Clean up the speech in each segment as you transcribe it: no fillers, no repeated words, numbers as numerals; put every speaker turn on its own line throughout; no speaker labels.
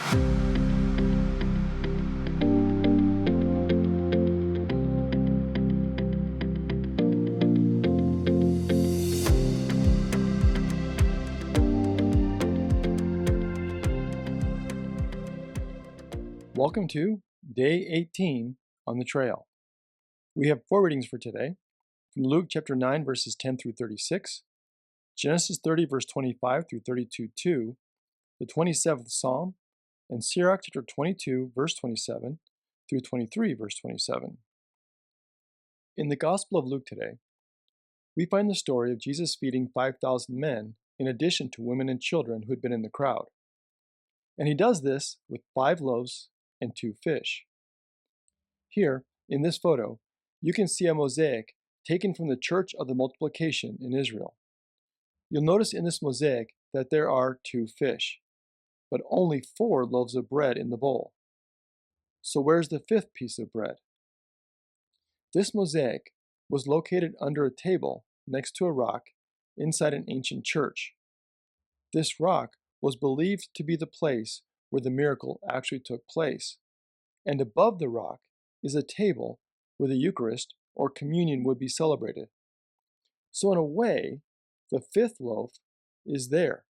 Welcome to Day 18 on the Trail. We have 4 readings for today, from Luke chapter 9 verses 10 through 36, Genesis 30 verse 25 through 32:2, the 27th Psalm, and Sirach chapter 22 verse 27 through 23 verse 27. In the Gospel of Luke today, we find the story of Jesus feeding 5,000 men in addition to women and children who had been in the crowd. And he does this with 5 loaves and 2 fish. Here, in this photo, you can see a mosaic taken from the Church of the Multiplication in Israel. You'll notice in this mosaic that there are 2 fish, but only 4 loaves of bread in the bowl. So where's the 5th piece of bread? This mosaic was located under a table next to a rock inside an ancient church. This rock was believed to be the place where the miracle actually took place, and above the rock is a table where the Eucharist or communion would be celebrated. So in a way, the 5th loaf is there,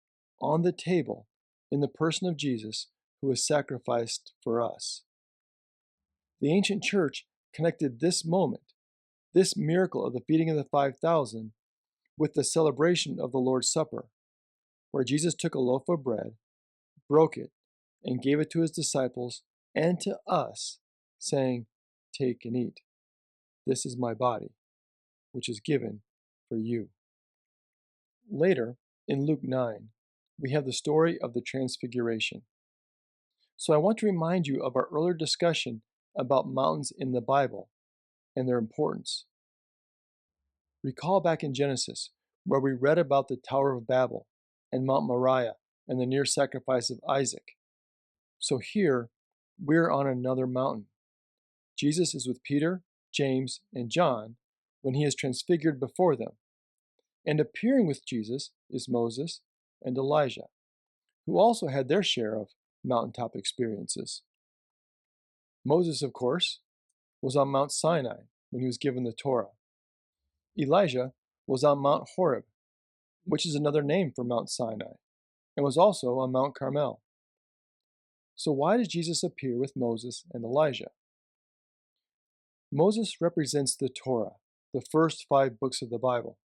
on the table, in the person of Jesus who was sacrificed for us. The ancient church connected this moment, this miracle of the feeding of the 5,000, with the celebration of the Lord's Supper, where Jesus took a loaf of bread, broke it, and gave it to his disciples and to us, saying, "Take and eat. This is my body, which is given for you." Later, in Luke 9, we have the story of the Transfiguration. So I want to remind you of our earlier discussion about mountains in the Bible and their importance. Recall back in Genesis, where we read about the Tower of Babel and Mount Moriah and the near sacrifice of Isaac. So here, we're on another mountain. Jesus is with Peter, James, and John when he is transfigured before them. And appearing with Jesus is Moses and Elijah, who also had their share of mountaintop experiences. Moses, of course, was on Mount Sinai when he was given the Torah. Elijah was on Mount Horeb, which is another name for Mount Sinai, and was also on Mount Carmel. So why does Jesus appear with Moses and Elijah? Moses represents the Torah, the first 5 books of the Bible,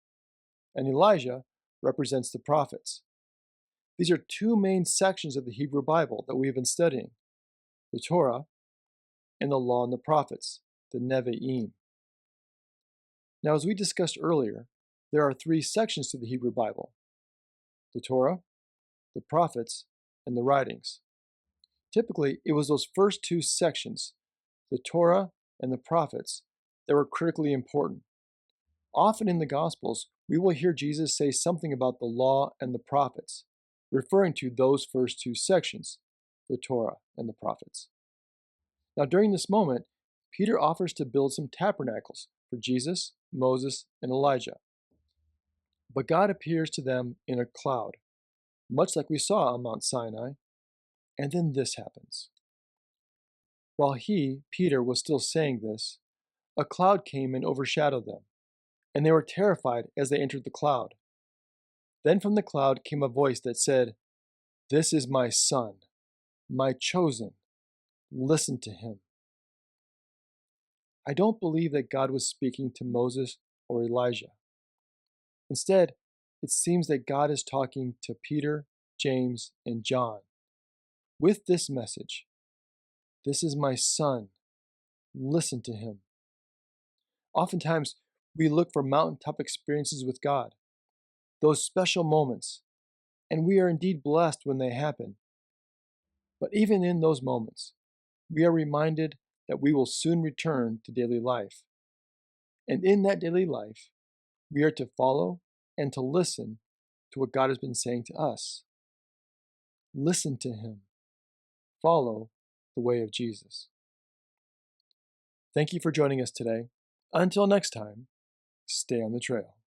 and Elijah represents the prophets. These are 2 main sections of the Hebrew Bible that we have been studying, the Torah and the Law and the Prophets, the Nevi'im. Now, as we discussed earlier, there are 3 sections to the Hebrew Bible: the Torah, the prophets, and the writings. Typically, it was those first 2 sections, the Torah and the prophets, that were critically important. Often in the Gospels, we will hear Jesus say something about the law and the prophets, referring to those first 2 sections, the Torah and the prophets. Now, during this moment, Peter offers to build some tabernacles for Jesus, Moses, and Elijah. But God appears to them in a cloud, much like we saw on Mount Sinai, and then this happens. While he, Peter, was still saying this, a cloud came and overshadowed them, and they were terrified as they entered the cloud. Then from the cloud came a voice that said, "This is my Son, my chosen. Listen to him." I don't believe that God was speaking to Moses or Elijah. Instead, it seems that God is talking to Peter, James, and John with this message: "This is my Son. Listen to him." Oftentimes, we look for mountaintop experiences with God, those special moments, and we are indeed blessed when they happen. But even in those moments, we are reminded that we will soon return to daily life. And in that daily life, we are to follow and to listen to what God has been saying to us. Listen to him. Follow the way of Jesus. Thank you for joining us today. Until next time, stay on the trail.